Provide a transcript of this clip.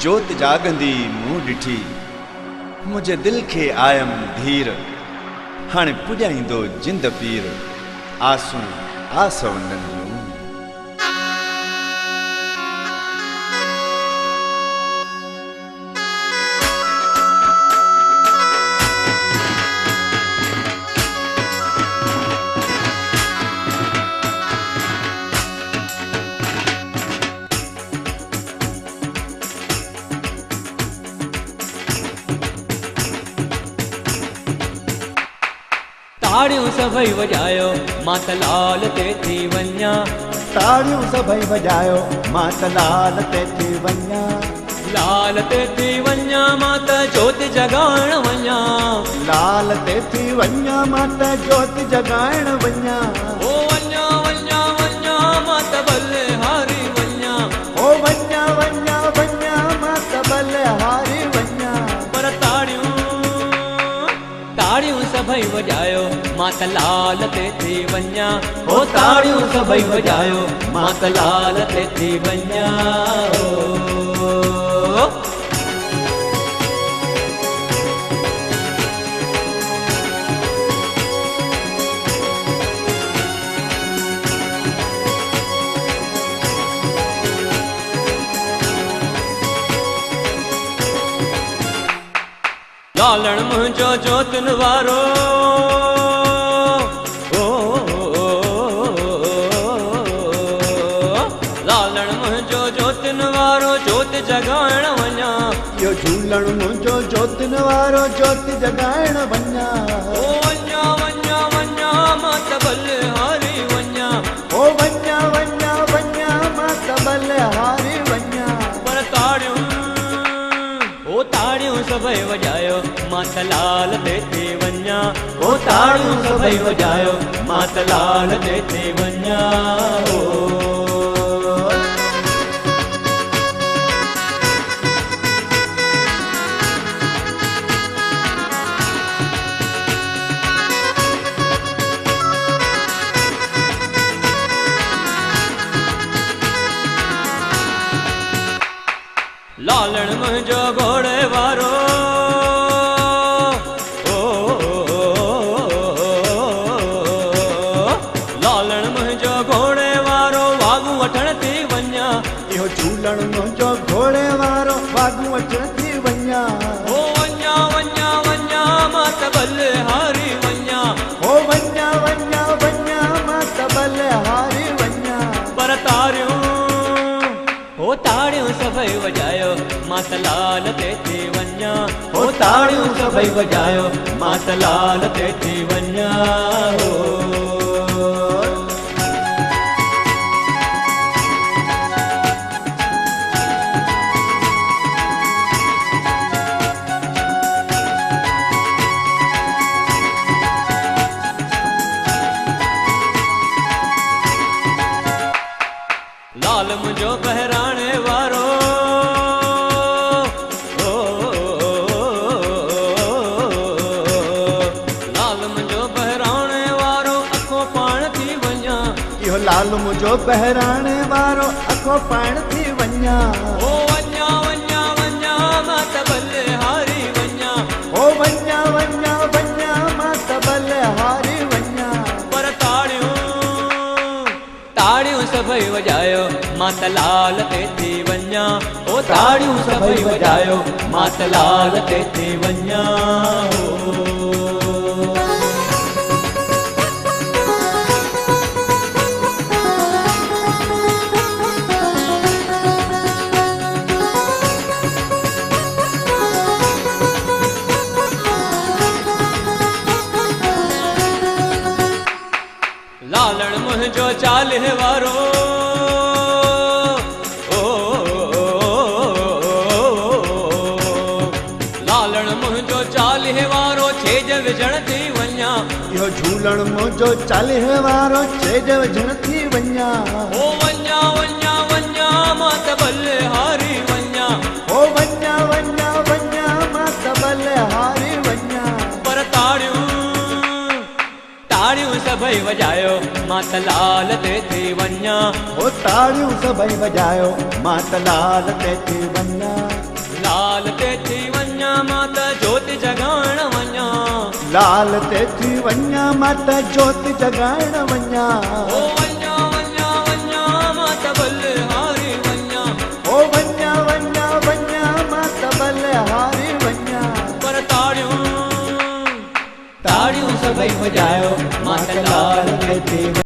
जोत जागंदी मूं ॾिठी मुझे दिल के आयम धीर हाणे पुॼाईंदो जिंद पीर आसूं आस वंदन जूं। ताड़ियों सभई वजायो माता लाल ते थी वञा। ताड़ियों सभई वजायो माता लाल ते थी वञा। लाल ते थी वञा माता जोत जगाइण वञा। लाल ते थी वञा माता जोत जगाइण वञा। ओ वञा वञा वञा माता बलिहारी वञा। ओ वञा वञा वञा माता बलिहारी वञा। पर ताड़ियों सभई वजायो माता लाल ते थी वञा। ओ ताड़ियों सभई वजायो माता लाल ते थी वञा। लालण मुंहिंजो जोतन वारो लालण मुंहिंजो जोतन वारो जोत जगाइण वञा। यो झूलण मुंहिंजो जोतन वारो जोत जगाइण वञा। ओ वञा वञा वञा माता बलिहारी वञा। ओ वञा वञा वञा माता बलिहारी वञा। पर ताड़ियों सभई वजायो माता लाल ते थी वञा। ओ ताड़ियों सभई वजायो माता लाल ते थी वञा। लालण मुंहिंजो घोड़े वारो लालण मुंहिंजो घोड़े वारो वाॻू वठण थी वञा। इहो झूलण मुंहिंजो घोड़े वारो वाॻू वठण थी वञा। ओ वञा वञा वञा माता बलिहारी वञा। ओ वञा वञा वञा माता बलिहारी वञा। पर ताड़ियों सभई वजायो माता लाल ते थी वञा। ओ ताड़ियों सभई वजायो माता लाल ते थी वञा। लाल मुंहिंजो बहिराणे वारो लाल मुंहिंजो बहिराणे वारो अखो पाण थी वञा। इहो लाल मुंहिंजो बहिराणे वारो अखो पाण थी वञा। ओ वञा वञा वञा माता बलिहारी वञा। ओ वञा वञा वञा माता बलिहारी वञा। पर ताड़ियों सभई वजायो माता लाल ते थी वञा। ओ ताड़ियों सभई वजायो माता लाल ते थी वञा। लालण मुंहिंजो चालीह वारो लालण मुंहिंजो चालीह वारो छेज विझण थी वञा। इहो झूलण मुंहिंजो चालीह वारो छेज विझण थी वञा। ओ वञा वञा वञा माता बलिहारी वञा। ओ वञा वञा वञा माता बलिहारी वञा। पर ताड़ियों सभई वजायो माता लाल ते थी वञा। ओ ताड़ियों सभई वजायो माता लाल ते थी वञा। लाल ते थी वञा माता जोत जगाइण वञा ओ वञा वञा वञा माता बलहारी वञा ओ वञा वञा वञा माता बलहारी वञा पर ताड़ियूं ताड़ियूं सभई वॼायो माता लाल ते थी